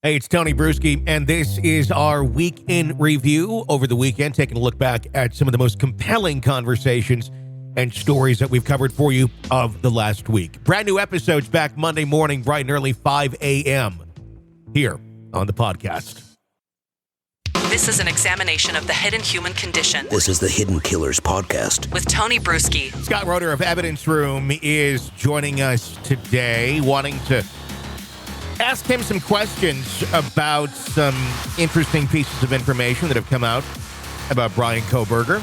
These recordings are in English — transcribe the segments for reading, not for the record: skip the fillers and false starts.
Hey, it's Tony Brueski, and this is our week in review over the weekend, taking a look back at some of the most compelling conversations and stories that we've covered for you of the last week. Brand new episodes back Monday morning, bright and early, 5 a.m. here on the podcast. This is an examination of the hidden human condition. This is the Hidden Killers podcast with Tony Brueski. Scott Roeder of Evidence Room is joining us today, wanting to ask him some questions about some interesting pieces of information that have come out about Bryan Kohberger.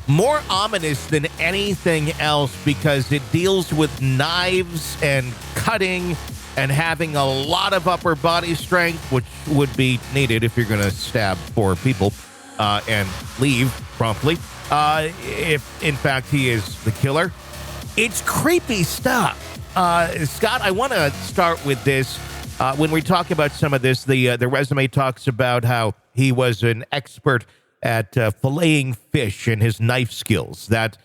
More ominous than anything else because it deals with knives and cutting and having a lot of upper body strength, which would be needed if you're going to stab four people and leave promptly, if in fact he is the killer. It's creepy stuff. Scott, I want to start with this. When we talk about some of this, the resume talks about how he was an expert at filleting fish and his knife skills. That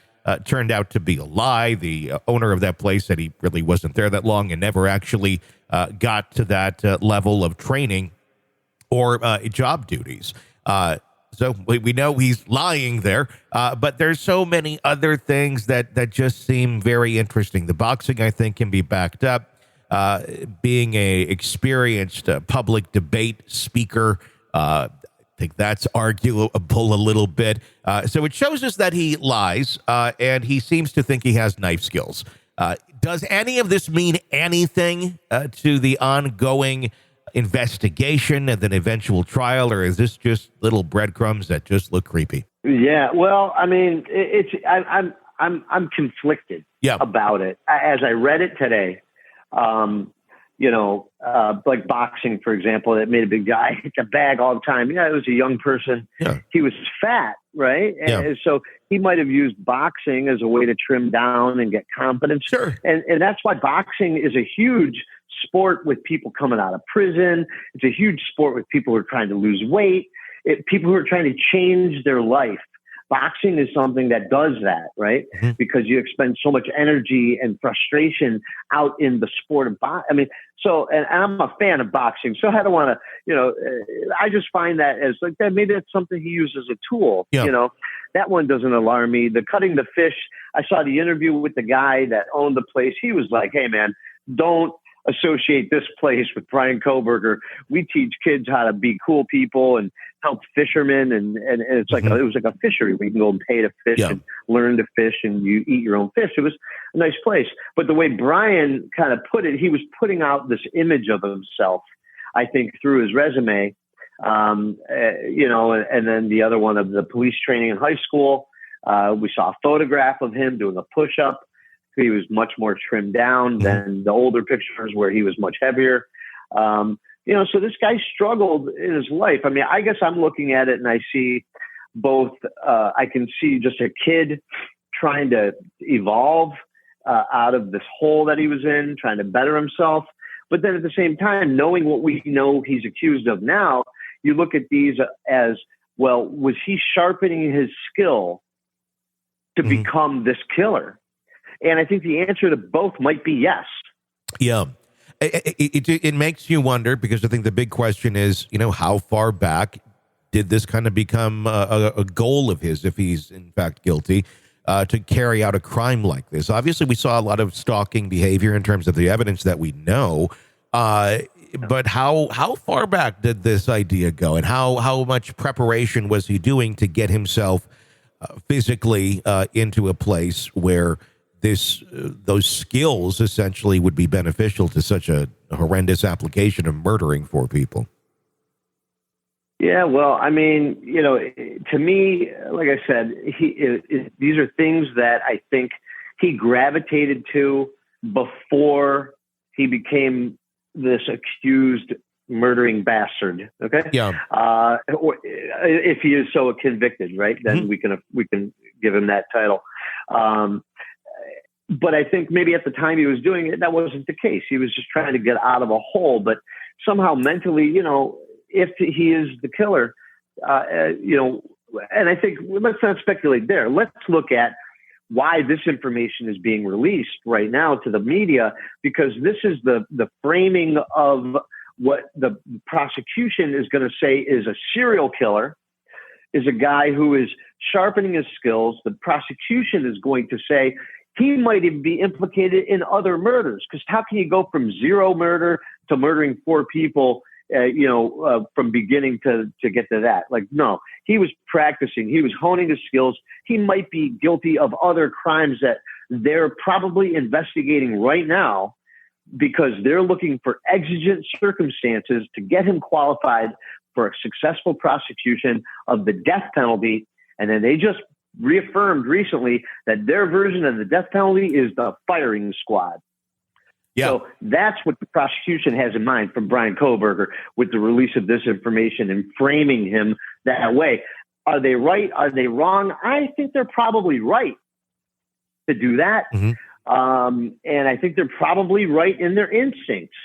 turned out to be a lie. The owner of that place said he really wasn't there that long and never actually got to that level of training or job duties. So we know he's lying there, but there's so many other things that just seem very interesting. The boxing, I think, can be backed up. Being a experienced public debate speaker, I think that's arguable a little bit. So it shows us that he lies, and he seems to think he has knife skills. Does any of this mean anything to the ongoing investigation and then eventual trial, or is this just little breadcrumbs that just look creepy? Yeah, well, I mean, I'm conflicted about it. As I read it today, like boxing, for example, that made a big guy hit the bag all the time. Yeah, it was a young person. Yeah. He was fat, right? And so he might have used boxing as a way to trim down and get confidence. Sure. And that's why boxing is a huge sport with people coming out of prison. It's a huge sport with people who are trying to lose weight, people who are trying to change their life. Boxing is something that does that, right? Mm-hmm. Because you expend so much energy and frustration out in the sport of boxing. I mean, so, and I'm a fan of boxing, so I don't want to, I just find that as like that. Maybe that's something he uses as a tool. Yeah. That one doesn't alarm me. The cutting the fish, I saw the interview with the guy that owned the place. He was like, "Hey, man, don't associate this place with Bryan Kohberger. We teach kids how to be cool people and help fishermen, and it's like it was like a fishery where you can go and pay to fish and learn to fish, and you eat your own fish. It was a nice place. But the way Bryan kind of put it, he was putting out this image of himself, I think, through his resume, and then the other one of the police training in high school. We saw a photograph of him doing a push-up. He was much more trimmed down than the older pictures where he was much heavier. So this guy struggled in his life. I mean, I guess I'm looking at it and I see both. I can see just a kid trying to evolve out of this hole that he was in, trying to better himself. But then at the same time, knowing what we know he's accused of now, you look at these as, well, was he sharpening his skill to become this killer? And I think the answer to both might be yes. Yeah. It makes you wonder, because I think the big question is, how far back did this kind of become a goal of his, if he's in fact guilty, to carry out a crime like this? Obviously, we saw a lot of stalking behavior in terms of the evidence that we know. But how far back did this idea go, and how much preparation was he doing to get himself physically into a place where those skills essentially would be beneficial to such a horrendous application of murdering four people? Yeah, well, I mean, to me, like I said, these are things that I think he gravitated to before he became this accused murdering bastard. Okay. Yeah. Or if he is so convicted, right, then we can give him that title. But I think maybe at the time he was doing it, that wasn't the case. He was just trying to get out of a hole. But somehow mentally, if he is the killer, and I think let's not speculate there. Let's look at why this information is being released right now to the media, because this is the framing of what the prosecution is going to say is a serial killer, is a guy who is sharpening his skills. The prosecution is going to say he might even be implicated in other murders, because how can you go from zero murder to murdering 4 people, from beginning to get to that? Like, no, he was practicing. He was honing his skills. He might be guilty of other crimes that they're probably investigating right now, because they're looking for exigent circumstances to get him qualified for a successful prosecution of the death penalty. And then they just reaffirmed recently that their version of the death penalty is the firing squad. Yeah. So that's what the prosecution has in mind from Bryan Kohberger with the release of this information and framing him that way. Are they right? Are they wrong? I think they're probably right to do that. Mm-hmm. And I think they're probably right in their instincts,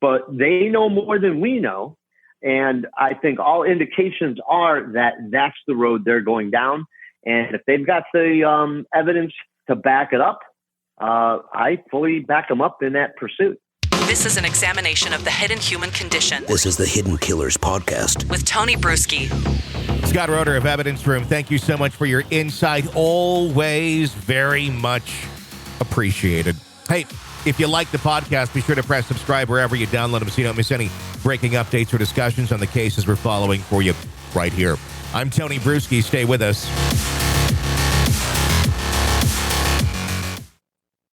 but they know more than we know. And I think all indications are that that's the road they're going down. And if they've got the evidence to back it up, I fully back them up in that pursuit. This is an examination of the hidden human condition. This is the Hidden Killers podcast With Tony Brueski. Scott Roeder of Evidence Room, thank you so much for your insight. Always very much appreciated. Hey, if you like the podcast, be sure to press subscribe wherever you download them so you don't miss any breaking updates or discussions on the cases we're following for you right here. I'm Tony Brueski. Stay with us.